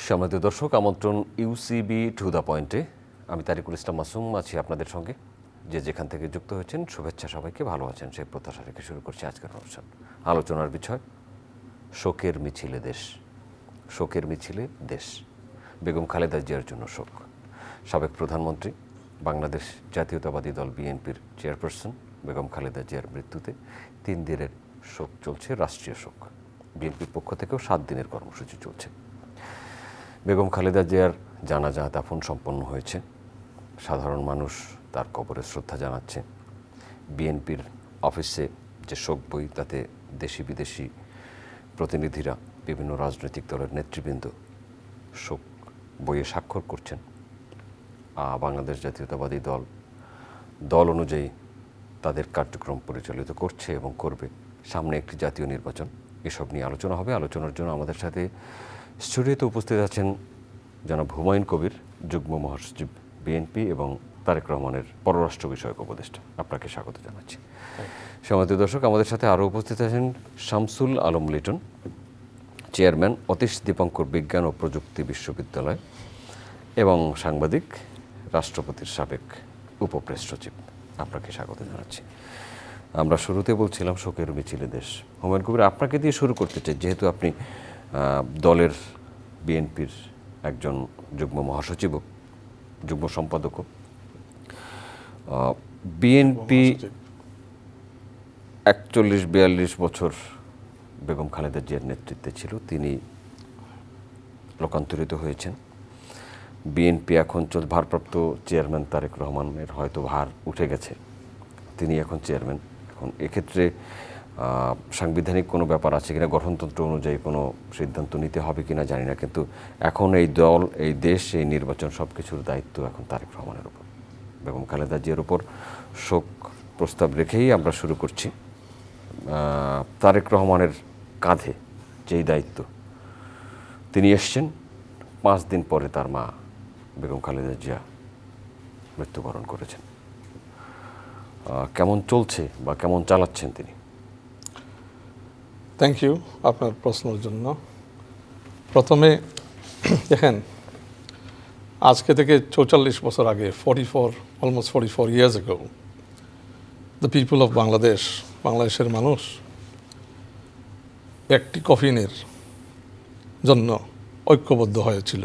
সম্মানিত দর্শক, আমন্ত্রণ ইউসিবি টু দ্য পয়েন্টে। আমি তারিকুল ইসলাম মাসুম আছি আপনাদের সঙ্গে। যে যেখান থেকে যুক্ত হয়েছেন শুভেচ্ছা, সবাইকে ভালো আছেন সেই প্রত্যাশা রেখে শুরু করছি আজকের অনুষ্ঠান। আলোচনার বিষয় শোকের মিছিলে দেশ। শোকের মিছিলে দেশ, বেগম খালেদা জিয়ার জন্য শোক। সাবেক প্রধানমন্ত্রী, বাংলাদেশ জাতীয়তাবাদী দল বিএনপির চেয়ারপারসন বেগম খালেদা জিয়ার মৃত্যুতে 3 দিনের শোক চলছে, রাষ্ট্রীয় শোক। বিএনপির পক্ষ থেকেও 7 দিনের কর্মসূচি চলছে। বেগম খালেদা জিয়ার জানাজা দাফন সম্পন্ন হয়েছে। সাধারণ মানুষ তার কবরে শ্রদ্ধা জানাচ্ছে। বিএনপির অফিসে যে শোক বই, তাতে দেশি বিদেশি প্রতিনিধিরা, বিভিন্ন রাজনৈতিক দলের নেতৃবৃন্দ শোক বইয়ে স্বাক্ষর করছেন। বাংলাদেশ জাতীয়তাবাদী দল অনুযায়ী তাদের কার্যক্রম পরিচালিত করছে এবং করবে। সামনে একটি জাতীয় নির্বাচন, এসব নিয়ে আলোচনা হবে। আলোচনার জন্য আমাদের সাথে স্টুডিওতে উপস্থিত আছেন জনাব হুমায়ুন কবির, যুগ্ম মহাসচিব বিএনপি, এবং তারেক রহমানের পররাষ্ট্র বিষয়ক উপদেষ্টা। আপনাকে স্বাগত জানাচ্ছি। সম্মানিত দর্শক, আমাদের সাথে আরও উপস্থিত আছেন শামসুল আলম লিটন, চেয়ারম্যান অতীশ দীপঙ্কর বিজ্ঞান ও প্রযুক্তি বিশ্ববিদ্যালয় এবং সাংবাদিক, রাষ্ট্রপতির সাবেক উপপ্রেস সচিব। আপনাকে স্বাগত জানাচ্ছি। আমরা শুরুতে বলছিলাম শোকের মিছিলে দেশ। হুমায়ুন কবির, আপনাকে দিয়ে শুরু করতে চাই, যেহেতু আপনি দলের বিএনপির একজন যুগ্ম মহাসচিবও, যুগ্ম সম্পাদকও। বিএনপি 41-42 বছর বেগম খালেদা জিয়ার নেতৃত্বে ছিল। তিনি লোকান্তরিত হয়েছেন। বিএনপি এখন ভারপ্রাপ্ত চেয়ারম্যান তারেক রহমানের হয়তো ভার উঠে গেছে, তিনি এখন চেয়ারম্যান। এখন এক্ষেত্রে সাংবিধানিক কোনো ব্যাপার আছে কিনা, গঠনতন্ত্র অনুযায়ী কোনো সিদ্ধান্ত নিতে হবে কিনা জানি না, কিন্তু এখন এই দল, এই দেশ, এই নির্বাচন, সব কিছুর দায়িত্ব এখন তারেক রহমানের উপর। বেগম খালেদা জিয়ার উপর শোক প্রস্তাব রেখেই আমরা শুরু করছি। তারেক রহমানের কাঁধে যেই দায়িত্ব, তিনি এসছেন 5 দিন পরে তার মা বেগম খালেদা জিয়া মৃত্যুবরণ করেছেন। কেমন চলছে বা কেমন চালাচ্ছেন তিনি? থ্যাংক ইউ আপনার প্রশ্নের জন্য। প্রথমে দেখেন, আজকে থেকে 44 বছর আগে, almost 44 years ago, the people of বাংলাদেশের মানুষ একটি কফিনের জন্য ঐক্যবদ্ধ হয়েছিল।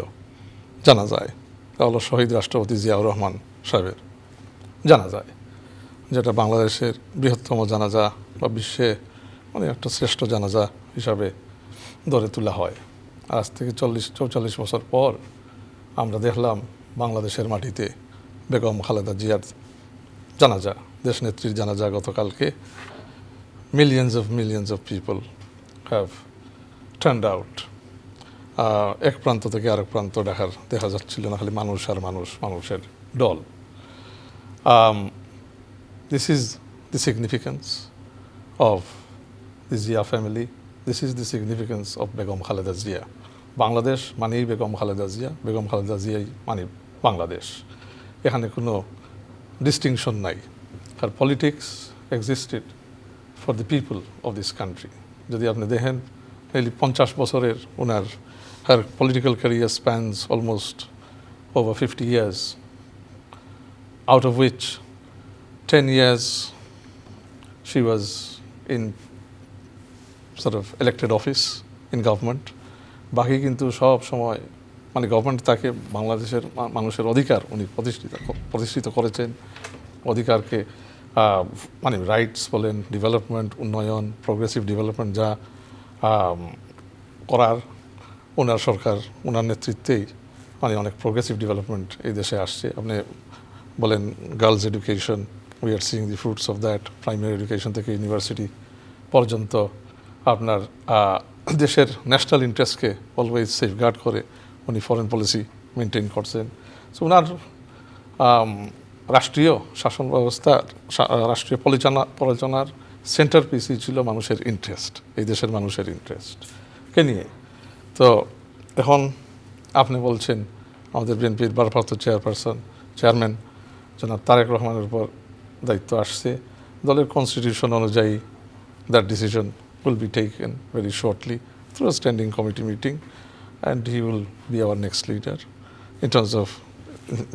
জানা যায় তা হলো শহীদ রাষ্ট্রপতি জিয়াউর রহমান সাহেবের জানাজায়, যেটা বাংলাদেশের বৃহত্তম জানাজা বা বিশ্বে একটা শ্রেষ্ঠ জানাজা হিসাবে ধরে তোলা হয়। আজ থেকে 44 বছর পর আমরা দেখলাম বাংলাদেশের মাটিতে বেগম খালেদা জিয়ার জানাজা, দেশনেত্রীর জানাজা গতকালকে। Millions of people have turned out. এক প্রান্ত থেকে আরেক প্রান্ত দেখা যাচ্ছিল না, খালি মানুষ আর মানুষ, মানুষের দল। This is the significance of the Zia family. This is the significance of Begum Khaleda Zia. Bangladesh মানেই বেগম খালেদা জিয়া, বেগম খালেদা জিয়াই মানে বাংলাদেশ। এখানে কোনো ডিস্টিংশন নাই। আর politics existed for the people of this country. যদি আপনি দেখেন, 50 বছরের her political career spans almost over 50 years, out of which 10 years she was in sort of elected office in government. বাকি কিন্তু সব সময় গভর্নমেন্ট তাকে বাংলাদেশের মানুষের অধিকার উনি প্রতিষ্ঠিত করেছেন। অধিকারকে রাইটস বলেন, ডেভেলপমেন্ট, উন্নয়ন, প্রোগ্রেসিভ ডেভেলপমেন্ট যা করার, ওনার সরকার, ওনার নেতৃত্বেই অনেক প্রোগ্রেসিভ ডেভেলপমেন্ট এই দেশে আসছে। আপনি বলেন girls education, we are seeing the fruits of that. Primary education থেকে ইউনিভার্সিটি পর্যন্ত আপনার দেশের ন্যাশনাল ইন্টারেস্টকে অলওয়েজ সেফগার্ড করে উনি ফরেন পলিসি মেনটেন করছেন। সো ওনার রাষ্ট্রীয় শাসন ব্যবস্থা, রাষ্ট্রীয় পরিচালনার সেন্টার পিসই ছিল মানুষের ইন্টারেস্ট, এই দেশের মানুষের ইন্টারেস্টকে নিয়ে। তো এখন আপনি বলছেন আমাদের বিএনপির ভারপ্রাপ্ত চেয়ারম্যান জনাব তারেক রহমানের উপর দায়িত্ব আসছে। দলের কনস্টিটিউশন অনুযায়ী that decision will be taken very shortly through a standing committee meeting. and he will be our next leader in terms of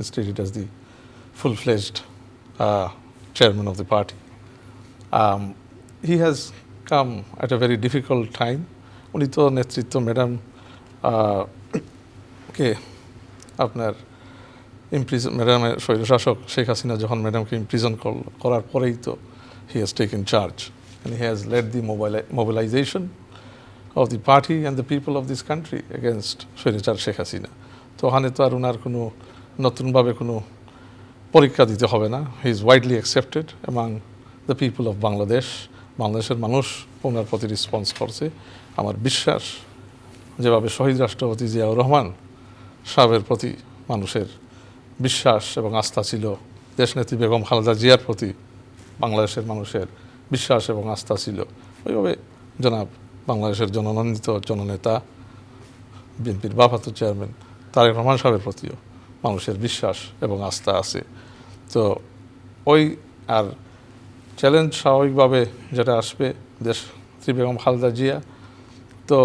stated as the full-fledged chairman of the party. He has come at a very difficult time. উনি তো নেতৃত্ব madam কে আপনার ম্যাডামের স্বৈরশাসক শেখ হাসিনা যখন ম্যাডামকে imprison করার পরেই তো he has taken charge and he has led the mobilization of the party and the people of this country against স্বৈরাচার শেখ হাসিনা। তো ওখানে তো আর ওনার কোনো নতুনভাবে কোনো পরীক্ষা দিতে হবে না। He is widely accepted among the people of Bangladesh. বাংলাদেশের মানুষ ওনার প্রতি রেসপন্স করছে। আমার বিশ্বাস যেভাবে শহীদ রাষ্ট্রপতি জিয়াউর রহমান সাহেবের প্রতি মানুষের বিশ্বাস এবং আস্থা ছিল, দেশনেত্রী বেগম খালেদা জিয়ার প্রতি বাংলাদেশের মানুষের বিশ্বাস এবং আস্থা ছিল, ওইভাবে জনাব বাংলাদেশের জননন্দিত জননেতা বিএনপির ভারপ্রাপ্ত চেয়ারম্যান তারেক রহমান সাহেবের প্রতিও মানুষের বিশ্বাস এবং আস্থা আছে। তো ওই আর চ্যালেঞ্জ স্বাভাবিকভাবে যেটা আসবে, দেশনেত্রী বেগম খালেদা জিয়া তো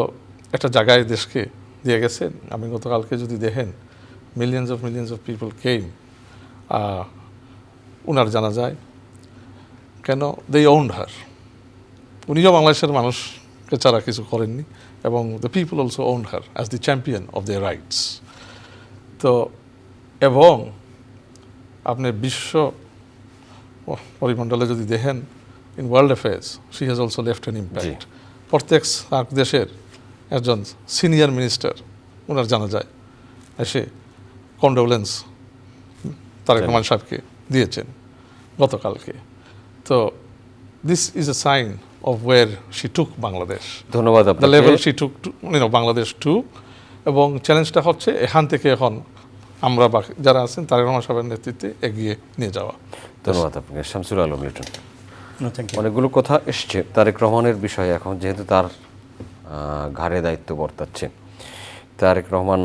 একটা জায়গায় দেশকে দিয়ে গেছেন। আমি গতকালকে যদি দেখেন মিলিয়ন্স অফ পিপল কেম উনার জানা যায় কেন, দে ওন্ড হার। উনিও বাংলাদেশের মানুষকে ছাড়া কিছু করেননি এবং the people also owned her as the champion of the rights. তো এবং আপনি বিশ্ব পরিমণ্ডলে যদি দেখেন in world affairs she has also left an impact. প্রত্যেক সার্ক দেশের একজন সিনিয়র মিনিস্টার ওনার জানা যায় এসে কন্ডোলেন্স তারেক রহমান সাহেবকে দিয়েছেন গতকালকে। তো this is a sign of where she took Bangladesh, ধন্যবাদ the level she took Bangladesh to. এবং চ্যালেঞ্জটা হচ্ছে এখান থেকে এখন আমরা যারা আছেন তারেক রহমান সাহেবের নেতৃত্বে এগিয়ে নিয়ে যাওয়া। ধন্যবাদ আপনাকে শামসুল আলম লিটন। Thank you. অনেকগুলো কথা এসছে তারেক রহমানের বিষয়ে, এখন যেহেতু তার ঘাড়ে দায়িত্ব বর্তাচ্ছে, তারেক রহমান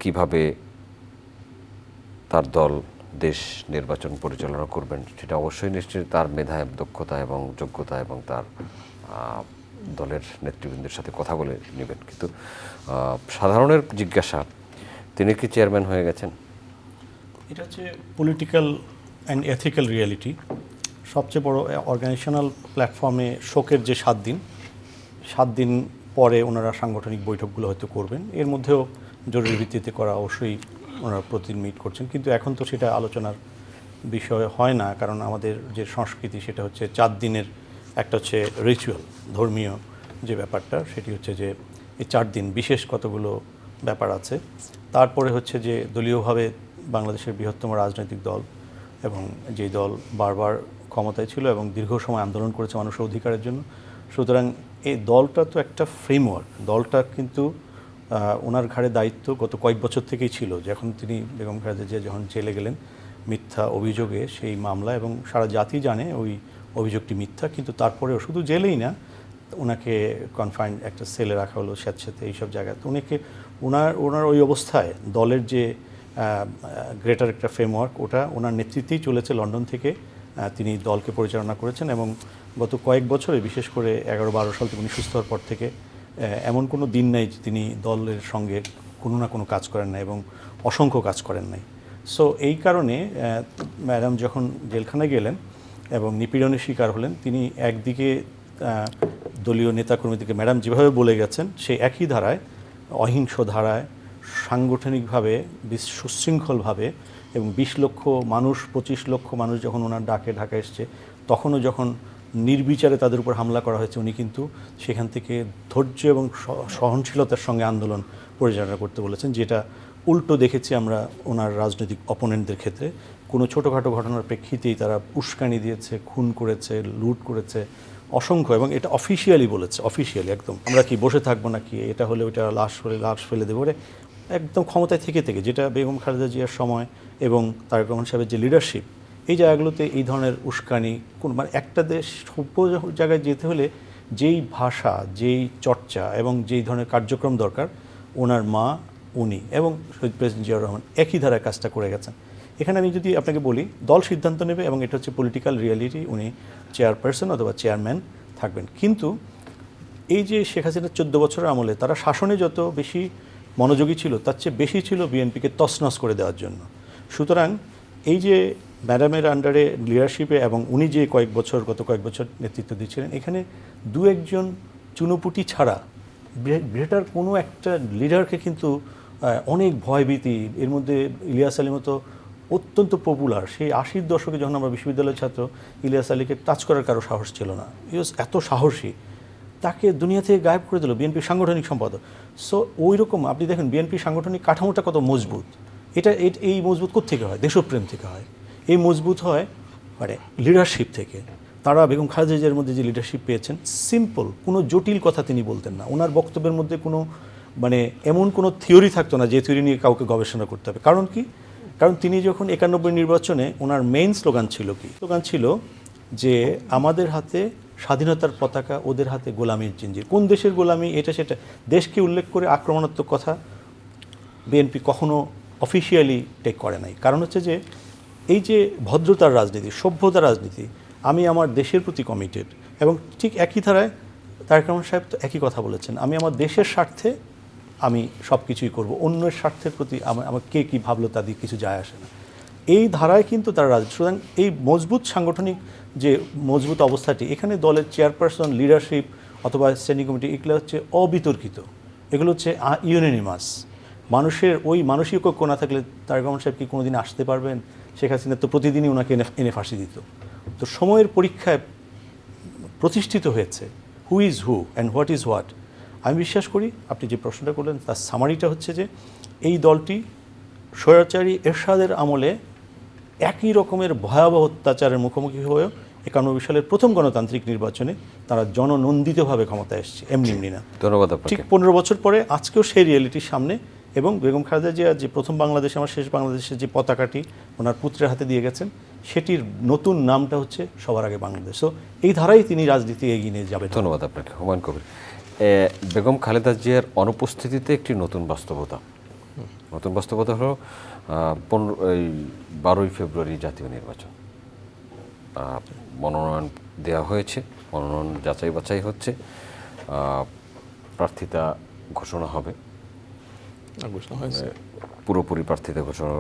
কিভাবে তার দল দেশ নির্বাচন পরিচালনা করবেন সেটা অবশ্যই নিশ্চয়ই তার মেধা, দক্ষতা এবং যোগ্যতা এবং তার দলের নেতৃবৃন্দের সাথে কথা বলে নেবেন। কিন্তু সাধারণের জিজ্ঞাসা, তিনি কি চেয়ারম্যান হয়ে গেছেন? এটা হচ্ছে পলিটিক্যাল অ্যান্ড এথিক্যাল রিয়ালিটি। সবচেয়ে বড় অর্গানাইজেশনাল প্ল্যাটফর্মে শোকের যে 7 দিন পরে ওনারা সাংগঠনিক বৈঠকগুলো হয়তো করবেন, এর মধ্যেও জরুরি ভিত্তিতে করা অবশ্যই ওনারা প্রতিদিন মিট করছেন। কিন্তু এখন তো সেটা আলোচনার বিষয় হয় না, কারণ আমাদের যে সংস্কৃতি সেটা হচ্ছে 4 দিনের একটা হচ্ছে রিচুয়াল, ধর্মীয় যে ব্যাপারটা, সেটি হচ্ছে যে এই 4 দিন বিশেষ কতগুলো ব্যাপার আছে। তারপরে হচ্ছে যে দলীয়ভাবে বাংলাদেশের বৃহত্তম রাজনৈতিক দল এবং যেই দল বারবার ক্ষমতায় ছিল এবং দীর্ঘ সময় আন্দোলন করেছে মানুষের অধিকারের জন্য, সুতরাং এই দলটা তো একটা ফ্রেমওয়ার্ক। দলটা কিন্তু ওনার ঘাড়ে দায়িত্ব গত কয়েক বছর থেকেই ছিল। যখন তিনি বেগম খালেদা জিয়া যখন জেলে গেলেন মিথ্যা অভিযোগে, সেই মামলা এবং সারা জাতি জানে ওই অভিযোগটি মিথ্যা, কিন্তু তারপরেও শুধু জেলেই না, ওনাকে কনফাইন্ড একটা সেলে রাখা হলো স্যাঁতস্যাঁতে এইসব জায়গায়। তো ওনার ওই অবস্থায় দলের যে গ্রেটার একটা ফ্রেমওয়ার্ক, ওটা ওনার নেতৃত্বেই চলেছে। লন্ডন থেকে তিনি দলকে পরিচালনা করেছেন এবং গত কয়েক বছরে, বিশেষ করে 11-12 সাল থেকে উনি সুস্থ হওয়ার পর থেকে এমন কোনো দিন নাই যে তিনি দলের সঙ্গে কোনো না কোনো কাজ করেন না এবং অসংখ্য কাজ করেন নাই। সো এই কারণে ম্যাডাম যখন জেলখানায় গেলেন এবং নিপীড়নের শিকার হলেন, তিনি একদিকে দলীয় নেতাকর্মীদেরকে ম্যাডাম যেভাবে বলে গেছেন সেই একই ধারায়, অহিংস ধারায়, সাংগঠনিকভাবে সুশৃঙ্খলভাবে এবং 20 লক্ষ মানুষ 25 লক্ষ মানুষ যখন ওনার ডাকে ঢাকা এসছে, তখনও যখন নির্বিচারে তাদের উপর হামলা করা হয়েছে, উনি কিন্তু সেখান থেকে ধৈর্য এবং সহনশীলতার সঙ্গে আন্দোলন পরিচালনা করতে বলেছেন, যেটা উল্টো দেখেছি আমরা ওনার রাজনৈতিক অপোনেন্টদের ক্ষেত্রে। কোনো ছোটোখাটো ঘটনার প্রেক্ষিতেই তারা উস্কানি দিয়েছে, খুন করেছে, লুট করেছে অসংখ্য, এবং এটা অফিসিয়ালি বলেছে, অফিসিয়ালি একদম। আমরা কি বসে থাকবো নাকি, এটা হলে ওইটা লাশ ফেলে দেবো, একদম ক্ষমতায় থেকে যেটা বেগম খালেদা জিয়ার সময় এবং তারেক রহমান সাহেবের যে লিডারশিপ, এই জায়গাগুলোতে এই ধরনের উস্কানি মানে একটা দেশ সভ্য জায়গায় যেতে হলে যেই ভাষা, যেই চর্চা এবং যেই ধরনের কার্যক্রম দরকার, ওনার মা, উনি এবং শহীদ প্রেসিডেন্ট জিয়াউর রহমান একই ধারায় কাজটা করে গেছেন। এখানে আমি যদি আপনাকে বলি, দল সিদ্ধান্ত নেবে এবং এটা হচ্ছে পলিটিক্যাল রিয়ালিটি, উনি চেয়ারপারসন অথবা চেয়ারম্যান থাকবেন। কিন্তু এই যে শেখ হাসিনার 14 বছরের আমলে তারা শাসনে যত বেশি মনোযোগী ছিল তার চেয়ে বেশি ছিল বিএনপিকে তছনছ করে দেওয়ার জন্য। সুতরাং এই যে ম্যাডামের আন্ডারে লিডারশিপে এবং উনি যে গত কয়েক বছর নেতৃত্ব দিচ্ছিলেন, এখানে দু একজন চুনোপুটি ছাড়া গ্রেটার কোনো একটা লিডারকে কিন্তু অনেক ভয়ভীতি, এর মধ্যে ইলিয়াস আলীর মতো অত্যন্ত পপুলার, সেই 80-র দশকে যখন আমরা বিশ্ববিদ্যালয়ের ছাত্র, ইলিয়াস আলীকে টাচ করার কারো সাহস ছিল না। এত সাহসী, তাকে দুনিয়া থেকে গায়েব করে দিল বিএনপির সাংগঠনিক সম্পাদক। সো ওই রকম আপনি দেখেন বিএনপির সাংগঠনিক কাঠামোটা কত মজবুত। এই মজবুত কোত্থেকে হয়? দেশপ্রেম থেকে হয়। এই মজবুত হয় মানে লিডারশিপ থেকে। তারা বেগম খালেদা জিয়ার মধ্যে যে লিডারশিপ পেয়েছেন, সিম্পল, কোনো জটিল কথা তিনি বলতেন না। ওনার বক্তব্যের মধ্যে কোনো মানে এমন কোনো থিওরি থাকতো না যে থিওরি নিয়ে কাউকে গবেষণা করতে হবে। কারণ কি? কারণ তিনি যখন 91 নির্বাচনে ওনার মেইন স্লোগান ছিল কি? স্লোগান ছিল যে আমাদের হাতে স্বাধীনতার পতাকা, ওদের হাতে গোলামির জিঞ্জির। কোন দেশের গোলামি এটা সেটা দেশকে উল্লেখ করে আক্রমণাত্মক কথা বিএনপি কখনো অফিসিয়ালি টেক করে নাই। কারণ হচ্ছে যে এই যে ভদ্রতার রাজনীতি, সভ্যতার রাজনীতি, আমি আমার দেশের প্রতি কমিটেড। এবং ঠিক একই ধারায় তারেক রহমান সাহেব তো একই কথা বলেছেন, আমি আমার দেশের স্বার্থে আমি সব কিছুই করবো, অন্যের স্বার্থের প্রতি আমার কে কী ভাবলো তা দিয়ে কিছু যায় আসে না। এই ধারায় কিন্তু তারা রাজনীতি। সুতরাং এই মজবুত সাংগঠনিক যে মজবুত অবস্থাটি, এখানে দলের চেয়ারপারসন, লিডারশিপ অথবা স্ট্যান্ডিং কমিটি, এগুলো হচ্ছে অবিতর্কিত, এগুলো হচ্ছে ইউনানিমাস। মানুষের ওই মানসিক ঐক্য না থাকলে তারেক রহমান সাহেব কি কোনোদিন আসতে পারবেন? শেখ হাসিনা তো প্রতিদিনই ওনাকে এনে ফাঁসি দিত। তো সময়ের পরীক্ষায় প্রতিষ্ঠিত হয়েছে who is who and what is what. আমি বিশ্বাস করি আপনি যে প্রশ্নটা করলেন তার সামারিটা হচ্ছে যে এই দলটি স্বৈরাচারী এরশাদের আমলে একই রকমের ভয়াবহ অত্যাচারের মুখোমুখি হয়েও 91 সালের প্রথম গণতান্ত্রিক নির্বাচনে তারা জননন্দিতভাবে ক্ষমতায় এসেছে, এমনি না। ধন্যবাদ ঠিক আপনাকে। 15 বছর পরে আজকেও সেই রিয়েলিটির সামনে, এবং বেগম খালেদা জিয়া যে প্রথম বাংলাদেশে, আমার শেষ বাংলাদেশের যে পতাকাটি ওনার পুত্রের হাতে দিয়ে গেছেন, সেটির নতুন নামটা হচ্ছে সবার আগে বাংলাদেশ। সো এই ধারাই তিনি রাজনীতি এগিয়ে নিয়ে যাবেন। ধন্যবাদ আপনাকে হুমায়ুন কবির। বেগম খালেদা জিয়ার অনুপস্থিতিতে একটি নতুন বাস্তবতা হলো 12ই ফেব্রুয়ারি জাতীয় নির্বাচন। মনোনয়ন দেওয়া হয়েছে, মনোনয়ন যাচাই বাছাই হচ্ছে, প্রার্থিতা ঘোষণা হবে। পুরোপুরি প্রার্থিতা ঘোষণা,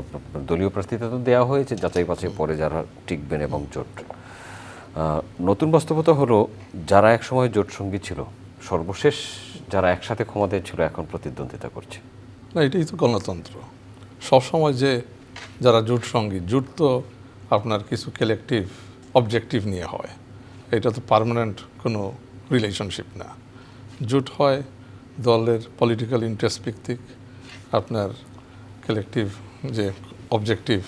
দলীয় প্রার্থিতা তো দেওয়া হয়েছে, যাচাই বাছাই পরে যারা টিকবেন এবং জোট। নতুন বাস্তবতা হলো যারা একসময় জোট সঙ্গী ছিল, সর্বশেষ যারা একসাথে ক্ষমতায় ছিল, এখন প্রতিদ্বন্দ্বিতা করছে। না, এটাই তো গণতন্ত্র। সবসময় যে যারা জোট সঙ্গী, জোট তো আপনার কিছু কালেকটিভ অবজেক্টিভ নিয়ে হয়, এটা তো পার্মানেন্ট কোনো রিলেশনশিপ না। জোট হয় দলের পলিটিক্যাল ইন্টারেস্ট ভিত্তিক, আপনার কালেকটিভ যে অবজেক্টিভ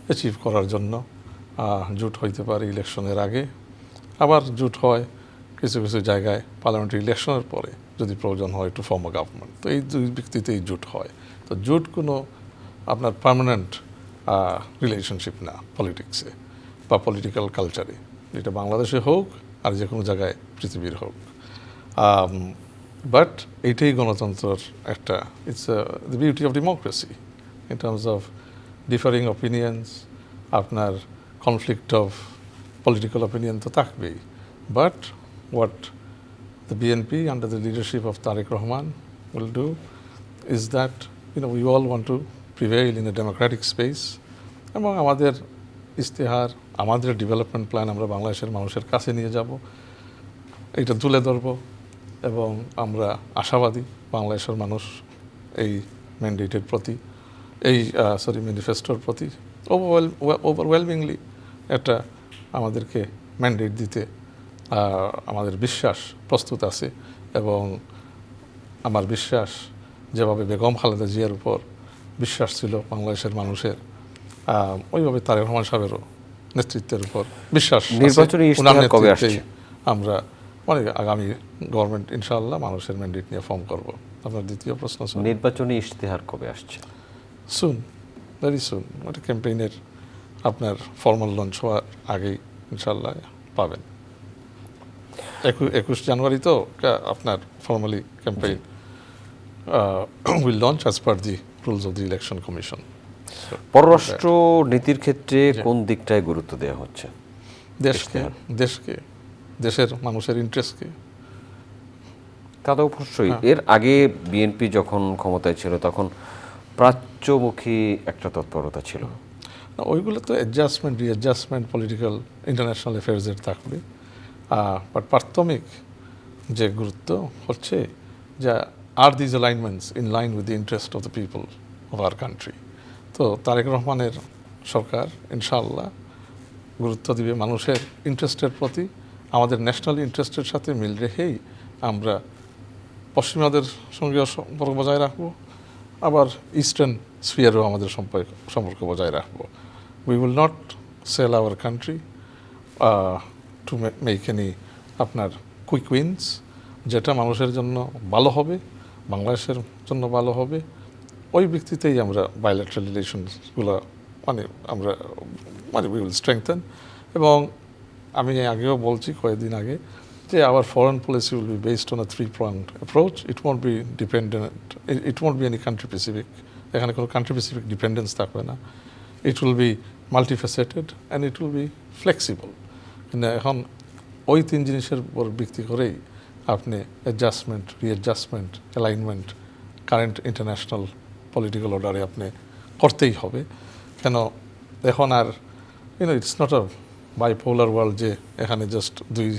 অ্যাচিভ করার জন্য জোট হইতে পারে ইলেকশনের আগে, আবার জোট হয় কিছু কিছু জায়গায় পার্লামেন্টারি ইলেকশনের পরে যদি প্রয়োজন হয় টু ফর্ম আ গভর্নমেন্ট। তো এই দুই ব্যক্তিতেই জোট হয়। তো জোট কোনো আপনার পার্মানেন্ট রিলেশনশিপ না পলিটিক্সে বা পলিটিক্যাল কালচারে, যেটা বাংলাদেশে হোক আর যে কোনো জায়গায় পৃথিবীর হোক। বাট এইটাই গণতন্ত্রের একটা, it's the beauty of democracy in terms of differing opinions, আপনার কনফ্লিক্ট অফ পলিটিক্যাল অপিনিয়ন তো থাকবেই। But what the BNP under the leadership of Tariq Rahman will do is that we all want to prevail in a democratic space, এবং আমাদের ইস্তেহার, আমাদের development plan আমরা বাংলাদেশের মানুষের কাছে নিয়ে যাব, এটা তুলে ধরব, এবং আমরা আশাবাদী বাংলাদেশের মানুষ এই ম্যান্ডেটের প্রতি, এই ম্যানিফেস্টোর প্রতি ওভারওয়েলমিংলি একটা আমাদেরকে ম্যান্ডেট দিতে আমাদের বিশ্বাস প্রস্তুত আছে। এবং আমার বিশ্বাস যেভাবে বেগম খালেদা জিয়ার উপর বিশ্বাস ছিল বাংলাদেশের মানুষের, ওইভাবে তারেক রহমান সাহেবেরও নেতৃত্বের উপর বিশ্বাস। নির্বাচনী ইশতেহার কবে আসছে? আমরা আগামী গভর্নমেন্ট ইনশাআল্লাহ মানুষের ম্যান্ডেট নিয়ে ফর্ম করব। আপনার দ্বিতীয় প্রশ্ন, নির্বাচনী ইশতেহার কবে আসছে? সুন, ভেরি সুন। ওটা ক্যাম্পেইনের আপনার ফর্মাল লঞ্চ হওয়ার আগেই ইনশাআল্লাহ পাবেন। 21 জানুয়ারি তো আপনার formally campaign will launch as per the rules of the election commission. পররাষ্ট্র নীতির ক্ষেত্রে কোন দিকটায় গুরুত্ব দেওয়া হচ্ছে? দেশকে, দেশের মানুষের ইন্টারেস্টকে তা তো অবশ্যই। এর আগে বিএনপি যখন ক্ষমতায় ছিল তখন প্রাচ্যমুখী একটা তৎপরতা ছিল। না, ওইগুলো তো অ্যাডজাস্টমেন্ট রিঅ্যাডজাস্টমেন্ট পলিটিক্যাল ইন্টারন্যাশনাল অ্যাফেয়ার্সের থাকবে, বাট প্রাথমিক যে গুরুত্ব হচ্ছে যে are these alignments in line with the interest of the people of our country. তো তারেক রহমানের সরকার ইনশাআল্লাহ গুরুত্ব দিবে মানুষের ইন্টারেস্টের প্রতি, আমাদের ন্যাশনাল ইন্টারেস্টের সাথে মিল রেখেই আমরা পশ্চিমাদের সঙ্গে সম্পর্ক বজায় রাখবো, আবার ইস্টার্ন স্ফিয়ারও আমাদের সম্পর্ক বজায় রাখবো। We will not sell our country to make any আপনার কুইক উইন্স। যেটা মানুষের জন্য ভালো হবে, বাংলাদেশের জন্য ভালো হবে, ওই ভিত্তিতেই আমরা বায়োলেটারাল রিলেশনসগুলো আমরা উই উইল স্ট্রেংথেন। এবং আমি আগেও বলছি কয়েকদিন আগে যে our foreign policy will be based on a three pronged approach. It won't be dependent, it won't be any country specific, এখানে কোনো কান্ট্রি স্পেসিফিক ডিপেন্ডেন্স থাকবে না। It will be multifaceted and it will be flexible. কিন্তু এখন ওই তিন জিনিসের উপর ভিত্তি করেই আপনি adjustment, readjustment, alignment current international political অর্ডারে আপনি করতেই হবে। কেন এখন আর it's not a bipolar world যে এখানে জাস্ট দুই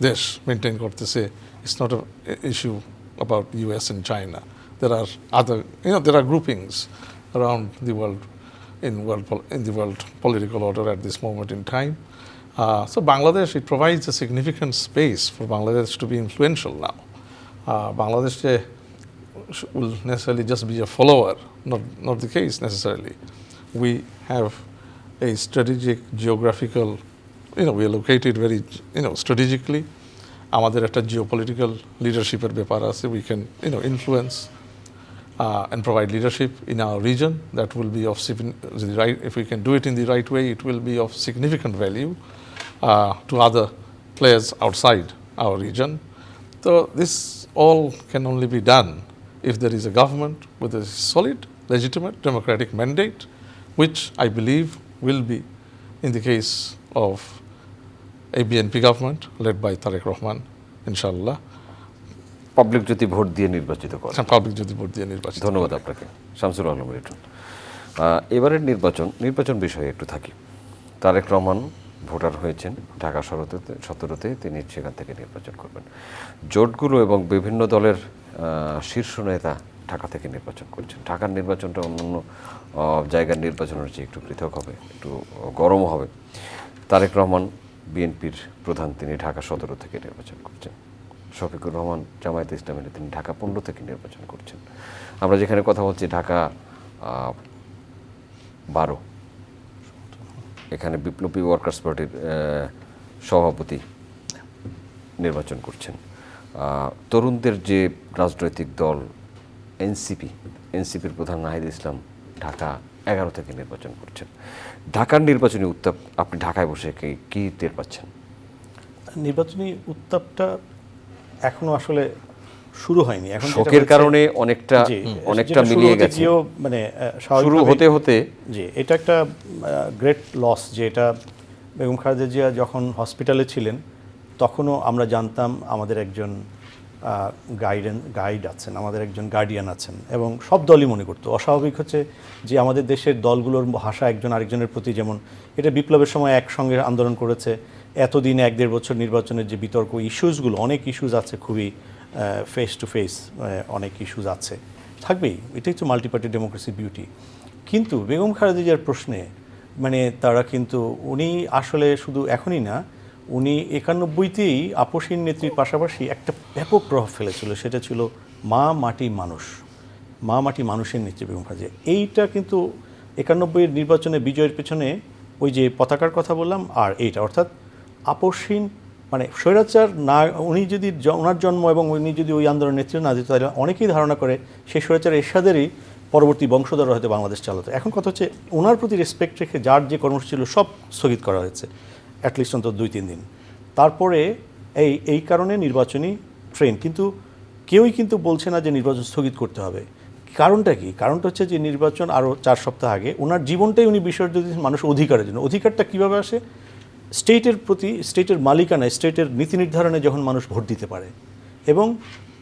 দেশ মেনটেন করতেছে। It's not a issue about US and China. There are other, there are groupings around the world in the world political order at this moment in time. So Bangladesh, it provides a significant space for Bangladesh to be influential now. Bangladesh will necessarily just be a follower, not the case necessarily. We have a strategic geographical, we are located very, strategically. আমাদের একটা geopolitical লিডারশিপের ব্যাপার আছে। We can, influence and provide leadership in our region that will be of if we can do it in the right way, it will be of significant value to other players outside our region. So this all can only be done if there is a government with a solid, legitimate, democratic mandate, which I believe will be in the case of a BNP government led by Tareq Rahman, inshallah. Public যদি vote দিয়ে নির্বাচিত করে। Public যদি vote দিয়ে নির্বাচিত। ধন্যবাদ আপনাকে Shamsul Alam written. এবারের নির্বাচন বিষয়ে একটু থাকি। তারেক রহমান ভোটার হয়েছেন ঢাকা 17-তে, তিনি সেখান থেকে নির্বাচন করবেন। জোটগুলো এবং বিভিন্ন দলের শীর্ষ নেতা ঢাকা থেকে নির্বাচন করছেন। ঢাকার নির্বাচনটা অন্যান্য জায়গার নির্বাচনের চেয়ে একটু পৃথক হবে, একটু গরমও হবে। তারেক রহমান বিএনপির প্রধান, তিনি ঢাকা 17 থেকে নির্বাচন করছেন। শফিকুর রহমান জামায়াতে ইসলামীর, তিনি ঢাকা 15 থেকে নির্বাচন করছেন। আমরা যেখানে কথা বলছি ঢাকা 12, এখানে বিপ্লবী ওয়ার্কার্স পার্টির সভাপতি নির্বাচন করছেন। তরুণদের যে রাজনৈতিক দল এনসিপির প্রধান নাহিদ ইসলাম ঢাকা 11 থেকে নির্বাচন করছেন। ঢাকার নির্বাচনী উত্তাপ আপনি ঢাকায় বসে কি টের পাচ্ছেন? নির্বাচনী উত্তাপটা এখনো আসলে শুরু হয়নি। এখন শোকের কারণে অনেকটা মিলিয়ে গেছে, মানে শুরু হতে জি, এটা একটা গ্রেট লস যে এটা বেগম খালেদা জিয়া যখন হসপিটালে ছিলেন তখনও আমরা জানতাম আমাদের একজন গাইড আছেন, আমাদের একজন গার্ডিয়ান আছেন, এবং সব দলই মনে করতো। অস্বাভাবিক হচ্ছে যে আমাদের দেশের দলগুলোর ভাষা একজন আরেকজনের প্রতি, যেমন এটা বিপ্লবের সময় একসঙ্গে আন্দোলন করেছে, এতদিন 1-1.5 বছর নির্বাচনের যে বিতর্ক ইস্যুসগুলো, অনেক ইস্যুস আছে, খুবই ফেস টু ফেস অনেক ইস্যুস আছে, থাকবেই। এটাই তো মাল্টিপার্টি ডেমোক্রেসির বিউটি। কিন্তু বেগম খালেদা জিয়ার প্রশ্নে মানে তারা কিন্তু উনি আসলে শুধু এখনই না, উনি 91তেই আপসীন নেত্রীর পাশাপাশি একটা ব্যাপক প্রভাব ফেলেছিল, সেটা ছিল মা মাটি মানুষের নেত্রী বেগম খালেদা জিয়া। এইটা কিন্তু 91-এর নির্বাচনে বিজয়ের পেছনে ওই যে পতাকার কথা বললাম, আর এইটা অর্থাৎ আপসীন, মানে স্বৈরাচার না, উনি যদি ওনার জন্ম এবং উনি যদি ওই আন্দোলনের নেতৃত্ব না দিত, তাহলে অনেকেই ধারণা করে সেই স্বৈরাচার এরশাদেরই পরবর্তী বংশধর হয়তো বাংলাদেশ চালাতো। এখন কথা হচ্ছে ওনার প্রতি রেসপেক্ট রেখে যার যে কর্মসূচি ছিল সব স্থগিত করা হয়েছে, অ্যাটলিস্ট অন্তত 2-3 দিন। তারপরে এই কারণে নির্বাচনী ট্রেন, কিন্তু কেউই কিন্তু বলছে না যে নির্বাচন স্থগিত করতে হবে। কারণটা কি? কারণটা হচ্ছে যে নির্বাচন আরও 4 সপ্তাহ আগে, ওনার জীবনটাই উনি বিসর্জন দিয়েছেন মানুষের অধিকারের জন্য। অধিকারটা কীভাবে আসে? স্টেটের প্রতি, স্টেটের মালিকানায়, স্টেটের নীতি নির্ধারণে যখন মানুষ ভোট দিতে পারে, এবং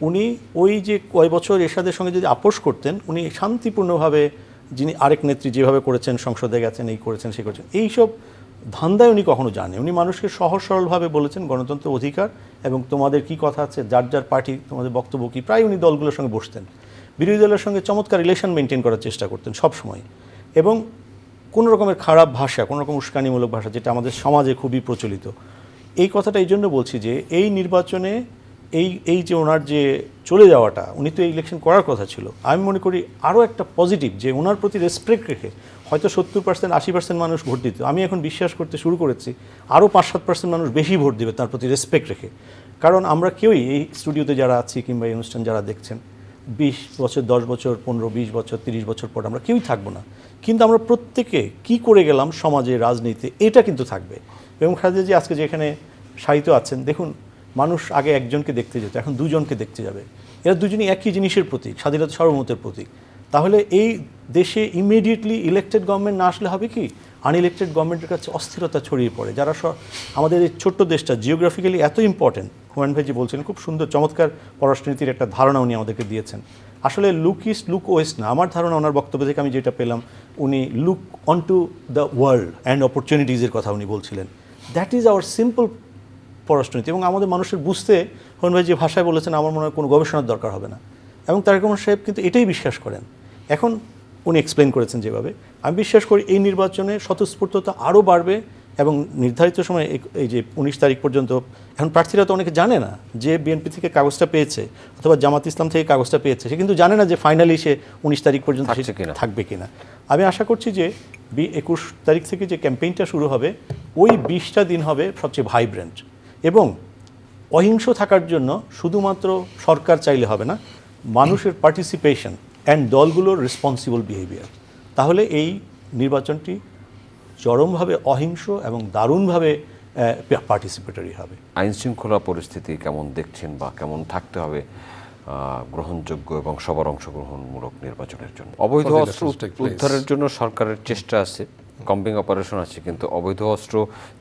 উনি ওই যে কয় বছর এরশাদের সঙ্গে যদি আপোষ করতেন, উনি শান্তিপূর্ণভাবে, যিনি আরেক নেত্রী যেভাবে করেছেন, সংসদে গেছেন, এই করেছেন, সেই করেছেন, এইসব ধান্দায় উনি কখনো জানেন। উনি মানুষকে সহজ সরলভাবে বলেছেন গণতন্ত্র অধিকার এবং তোমাদের কি কথা আছে, যার যার পার্টি, তোমাদের বক্তব্য কী, প্রায় উনি দলগুলোর সঙ্গে বসতেন, বিরোধী দলের সঙ্গে চমৎকার রিলেশন মেনটেন করার চেষ্টা করতেন সবসময়। এবং কোনো রকমের খারাপ ভাষা, কোনো রকম উস্কানিমূলক ভাষা, যেটা আমাদের সমাজে খুবই প্রচলিত, এই কথাটা এই জন্য বলছি যে এই নির্বাচনে এই যে ওনার যে চলে যাওয়াটা, উনি তো এই ইলেকশন করার কথা ছিল, আমি মনে করি আরও একটা পজিটিভ যে ওনার প্রতি রেসপেক্ট রেখে হয়তো 70%, 80% মানুষ ভোট দিত, আমি এখন বিশ্বাস করতে শুরু করেছি আরও 5-7% মানুষ বেশি ভোট দেবে তার প্রতি রেসপেক্ট রেখে। কারণ আমরা কেউই এই স্টুডিওতে যারা আছি কিংবা এই অনুষ্ঠান যারা দেখছেন, 20 বছর, 10 বছর, 15, 20 বছর, 30 বছর পর আমরা কেউই থাকবো না, কিন্তু আমরা প্রত্যেকে কি করে গেলাম সমাজে, রাজনীতিতে, এটা কিন্তু থাকবে। এবং খালেদা জি আজকে যেখানে সাহিত্য আছেন, দেখুন মানুষ আগে একজনকে দেখতে যেত, এখন দুজনকে দেখতে যাবে। এরা দুজনই একই জিনিসের প্রতীক, স্বাধীনতা সার্বভৌমত্বের প্রতীক। তাহলে এই দেশে ইমিডিয়েটলি ইলেক্টেড গভর্নমেন্ট না আসলে হবে কি, আনইলেক্টেড গভর্নমেন্টের কাছে অস্থিরতা ছড়িয়ে পড়ে। যারা আমাদের এই ছোট্ট দেশটা জিওগ্রাফিক্যালি এত ইম্পর্টেন্ট, হুমায়ুন ভাইজি বলছিলেন, খুব সুন্দর চমৎকার পররাষ্ট্রনীতির একটা ধারণা উনি আমাদেরকে দিয়েছেন। আসলে লুক ইস্ট, লুক ওয়েস্ট না, আমার ধারণা ওনার বক্তব্য থেকে আমি যেটা পেলাম, উনি look on to the world and অপরচুনিটিজের কথা উনি বলছিলেন। দ্যাট ইজ আওয়ার সিম্পল পররাষ্ট্রনীতি। এবং আমাদের মানুষের বুঝতে, হুমায়ুন ভাই যে ভাষায় বলেছেন, আমার মনে হয় কোনো গবেষণার দরকার হবে না। এবং তারেক রহমান সাহেব কিন্তু এটাই বিশ্বাস করেন। এখন উনি এক্সপ্লেন করেছেন যেভাবে, আমি বিশ্বাস করি এই নির্বাচনে স্বতঃস্ফূর্ততা আরও বাড়বে এবং নির্ধারিত সময়, এই যে 19 তারিখ পর্যন্ত, এখন প্রার্থীরা তো অনেকে জানে না যে বিএনপি থেকে কাগজটা পেয়েছে অথবা জামাত ইসলাম থেকে কাগজটা পেয়েছে, সে কিন্তু জানে না যে ফাইনালি সে 19 তারিখ পর্যন্ত থাকবে কিনা। আমি আশা করছি যে 21 তারিখ থেকে যে ক্যাম্পেইনটা শুরু হবে, ওই 20টা দিন হবে সবচেয়ে ভাইব্রেন্ট। এবং অহিংস থাকার জন্য শুধুমাত্র সরকার চাইলে হবে না, মানুষের পার্টিসিপেশন অ্যান্ড দলগুলোর রেসপন্সিবল বিহেভিয়ার। তাহলে এই নির্বাচনটি চরমভাবে অহিংস এবং দারুণভাবে পার্টিসিপেটরি হবে। আইন শৃঙ্খলা পরিস্থিতি কেমন দেখছেন বা কেমন থাকতে হবে গ্রহণযোগ্য এবং সবার অংশগ্রহণমূলক নির্বাচনের জন্য? অবৈধ অস্ত্র উদ্ধারের জন্য সরকারের চেষ্টা আছে, কম্বিং অপারেশন আছে, কিন্তু অবৈধ অস্ত্র,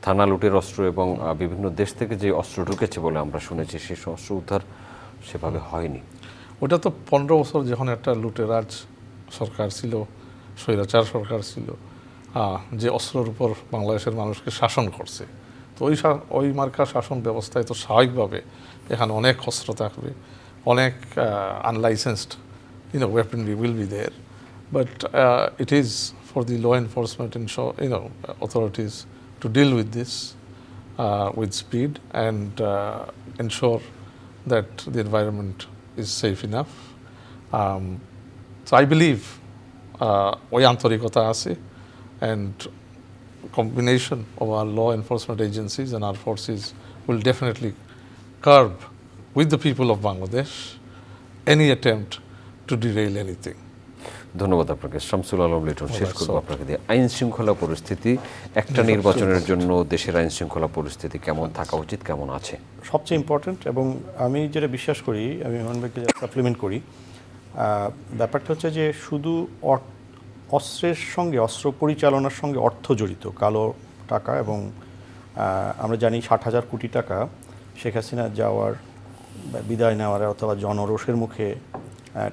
থানা লুটের অস্ত্র এবং বিভিন্ন দেশ থেকে যে অস্ত্র ঢুকেছে বলে আমরা শুনেছি, সেই অস্ত্র উদ্ধার সেভাবে হয়নি। ওটা তো 15 বছর যখন একটা লুটেরাজ সরকার ছিল, স্বৈরাচার সরকার ছিল, যে অস্ত্রের উপর বাংলাদেশের মানুষকে শাসন করছে, তো ওই মার্কা শাসন ব্যবস্থায় তো স্বাভাবিকভাবে এখানে অনেক অস্ত্র থাকবে, অনেক আনলাইসেন্সড weaponry will be there, but it is for the law enforcement and authorities to deal with this with speed and ensure that the environment is safe enough. So I believe ওই আন্তরিকতা আছে, and combination of our law enforcement agencies and our forces will definitely curb with the people of Bangladesh any attempt to derail anything. ধন্যবাদ আপনাকে শামসুল আলম লিটন। শেষ করব আপনাকে দিয়ে, আইন শৃঙ্খলা পরিস্থিতি একটা নির্বাচনের জন্য দেশের আইন শৃঙ্খলা পরিস্থিতি কেমন থাকা উচিত, কেমন আছে? সবচেয়ে ইম্পর্ট্যান্ট, এবং আমি যেটা বিশ্বাস করি, আমি হুমায়ুনকে সাপ্লিমেন্ট করি, ব্যাপারটা হচ্ছে যে শুধু অস্ত্রের সঙ্গে, অস্ত্র পরিচালনার সঙ্গে অর্থ জড়িত, কালো টাকা, এবং আমরা জানি 60,000 কোটি টাকা শেখ হাসিনা যাওয়ার, বিদায় নেওয়ার অথবা জনরোষের মুখে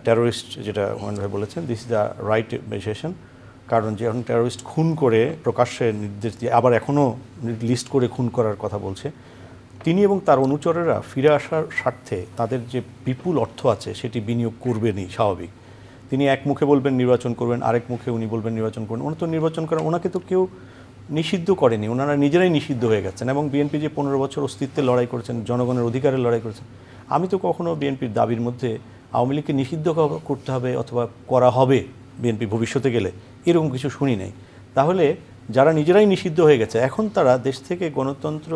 টেরোরিস্ট, যেটা হুমায়ুন ভাই বলেছেন, this is the right mason. কারণ যে এখন টেরোরিস্ট খুন করে প্রকাশ্যে নির্দেশ দিয়ে আবার এখনও লিস্ট করে খুন করার কথা বলছে, তিনি এবং তার অনুচরেরা ফিরে আসার স্বার্থে তাদের যে বিপুল অর্থ আছে সেটি বিনিয়োগ করবেনই, স্বাভাবিক। তিনি এক মুখে বলবেন নির্বাচন করবেন, আরেক মুখে উনি বলবেন নির্বাচন করবেন। ওনার তো নির্বাচন করেন, ওনাকে তো কেউ নিষিদ্ধ করেনি, ওনারা নিজেরাই নিষিদ্ধ হয়ে গেছেন। এবং বিএনপি যে 15 বছর অস্তিত্বের লড়াই করেছেন, জনগণের অধিকারের লড়াই করেছেন, আমি তো কখনো বিএনপির দাবির মধ্যে আওয়ামী লীগকে নিষিদ্ধ করতে হবে অথবা করা হবে বিএনপি ভবিষ্যতে গেলে, এরকম কিছু শুনি নাই। তাহলে যারা নিজেরাই নিষিদ্ধ হয়ে গেছে, এখন তারা দেশ থেকে গণতন্ত্র,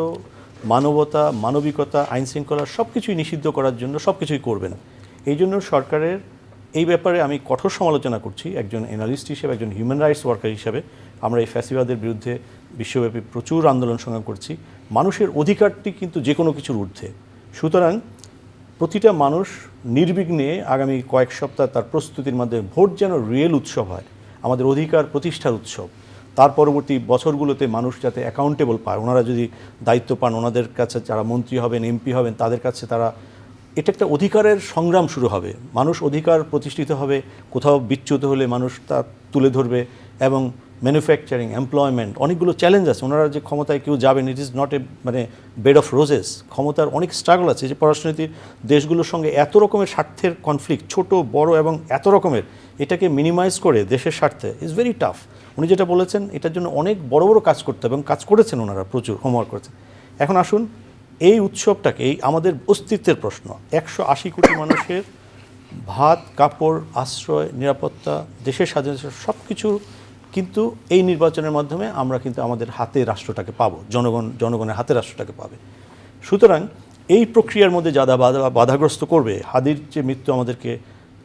মানবতা, মানবিকতা, আইন শৃঙ্খলা সব কিছুই নিষিদ্ধ করার জন্য সব কিছুই করবেন। এই জন্য সরকারের এই ব্যাপারে আমি কঠোর সমালোচনা করছি একজন অ্যানালিস্ট হিসেবে, একজন হিউম্যান রাইটস ওয়ার্কার হিসেবে। আমরা এই ফ্যাসিবাদের বিরুদ্ধে বিশ্বব্যাপী প্রচুর আন্দোলন সংগ্রাম করছি। মানুষের অধিকারটি কিন্তু যে কোনো কিছুর ঊর্ধ্বে। সুতরাং প্রতিটা মানুষ নির্বিঘ্নে আগামী কয়েক সপ্তাহ তার প্রস্তুতির মাধ্যমে ভোট যেন রিয়েল উৎসব হয়, আমাদের অধিকার প্রতিষ্ঠার উৎসব। তার পরবর্তী বছরগুলোতে মানুষ যাতে অ্যাকাউন্টেবল পায়, ওনারা যদি দায়িত্ব পান, ওনাদের কাছে যারা মন্ত্রী হবেন, এমপি হবেন, তাদের কাছে তারা এটা একটা অধিকারের সংগ্রাম শুরু হবে, মানুষ অধিকার প্রতিষ্ঠিত হবে, কোথাও বিচ্যুত হলে মানুষ তা তুলে ধরবে, এবং ম্যানুফ্যাকচারিং, এমপ্লয়মেন্ট, অনেকগুলো চ্যালেঞ্জ আছে। ওনারা যে ক্ষমতায় কেউ যাবেন, ইট ইজ নট এ মানে বেড অফ রোজেস। ক্ষমতার অনেক স্ট্রাগল আছে, যে পররাষ্ট্রনীতির দেশগুলোর সঙ্গে এত রকমের স্বার্থের কনফ্লিক্ট, ছোট বড় এবং এত রকমের, এটাকে মিনিমাইজ করে দেশের স্বার্থে ইজ ভেরি টাফ। উনি যেটা বলেছেন, এটার জন্য অনেক বড় বড় কাজ করতে হবে এবং কাজ করেছেন ওনারা, প্রচুর হোমওয়ার্ক করেছেন। এখন আসুন এই উৎসবটাকে, এই আমাদের অস্তিত্বের প্রশ্ন, 180 কোটি মানুষের ভাত, কাপড়, আশ্রয়, নিরাপত্তা, দেশের স্বাধীনতা, সব কিছু কিন্তু এই নির্বাচনের মাধ্যমে আমরা কিন্তু আমাদের হাতে রাষ্ট্রটাকে পাবো, জনগণের হাতে রাষ্ট্রটাকে পাবে। সুতরাং এই প্রক্রিয়ার মধ্যে যারা বাধাগ্রস্ত করবে, হাদির যে মৃত্যু আমাদেরকে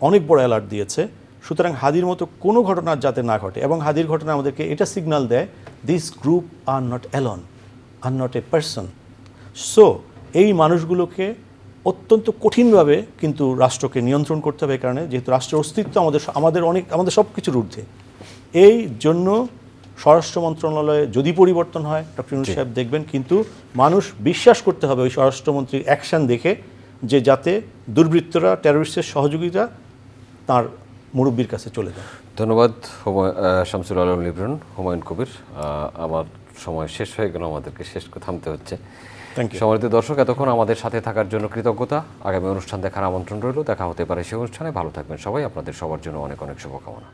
অনেক বড় অ্যালার্ট দিয়েছে। সুতরাং হাদির মতো কোনো ঘটনা যাতে না ঘটে, এবং হাদির ঘটনা আমাদেরকে এটা সিগন্যাল দেয়, this group are not alone, are not a person. So এই মানুষগুলোকে অত্যন্ত কঠিনভাবে কিন্তু রাষ্ট্রকে নিয়ন্ত্রণ করতে হবে, এই কারণে যেহেতু রাষ্ট্রের অস্তিত্ব আমাদের সব কিছুর ঊর্ধ্বে। এই জন্য স্বরাষ্ট্র মন্ত্রণালয়ে যদি পরিবর্তন হয়, ডক্টর ইউনূস সাহেব দেখবেন, কিন্তু মানুষ বিশ্বাস করতে হবে ওই স্বরাষ্ট্রমন্ত্রীর অ্যাকশন দেখে, যে যাতে দুর্বৃত্তরা, টেররিস্টের সহযোগিতা তার মুরব্বীর কাছে চলে যায়। ধন্যবাদ শামসুল আলম লিবরন, হুমায়ুন কবির। আমার সময় শেষ হয়ে গেল, আমাদেরকে শেষ থামতে হচ্ছে। Thank you. সম্মানিত দর্শক, এতক্ষণ আমাদের সাথে থাকার জন্য কৃতজ্ঞতা। আগামী অনুষ্ঠান দেখার আমন্ত্রণ রইল, দেখা হতে পারে সেই অনুষ্ঠানে। ভালো থাকবেন সবাই, আপনাদের সবার জন্য অনেক অনেক শুভকামনা।